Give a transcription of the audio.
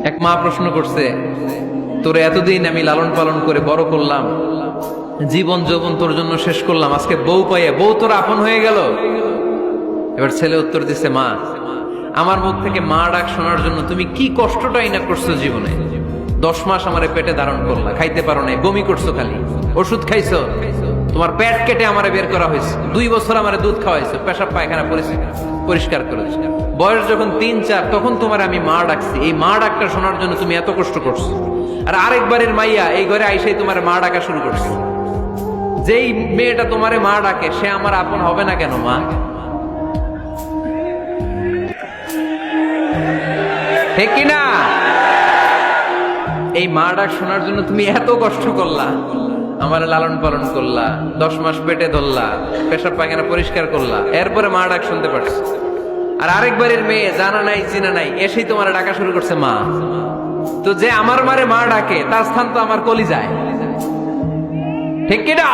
এক মা প্রশ্ন করছে, তোরে এতদিন আমি লালন পালন করে বড় করলাম, জীবন যৌবন তোর জন্য শেষ করলাম, আজকে বউ পাইয়ে বউ তোর আপন হয়ে গেল। এবার ছেলে উত্তর দিছে, মা, আমার মুখ থেকে মা ডাক শোনার জন্য তুমি কি কষ্টটাই না করছো জীবনে। 10 মাস আমারে পেটে ধারণ করলা, খাইতে পারো নাই, বমি করছো, খালি ওষুধ খাইছো, তোমার পেট কেটে আমারে বের করা হয়েছে, 2 বছর আমারে দুধ খাওয়াইছো, পেশাব পায়খানা পরিষ্কার করেছো। বয়স যখন 3-4 তখন তোমার আমি মা ডাকছি, এই মা ডাকটা শোনার জন্য তুমি এত কষ্ট করছো। আর আরেকবারের মাইয়া এই ঘরে আইসাই তোমার মা ডাকা শুরু করছে। যেই মেয়েটা তোমারে মা ডাকে সে আমার আপন হবে না কেন মা? ঠিক কিনা? এই মা ডাক শোনার জন্য তুমি এত কষ্ট করলা, আমার লালন পালন করলা, 10 মাস পেটে ধরলা, পেশাব পায়খানা পরিষ্কার করলা, এরপরে মা ডাক শুনতে পারছো। আর আরেকবারের মেয়ে জানা নাই চিনা নাই এসেই তোমার ডাকা শুরু করছে মা। তো যে আমার মারে মা ডাকে তার স্থান তো আমার কলিজায়। ঠিক কিনা?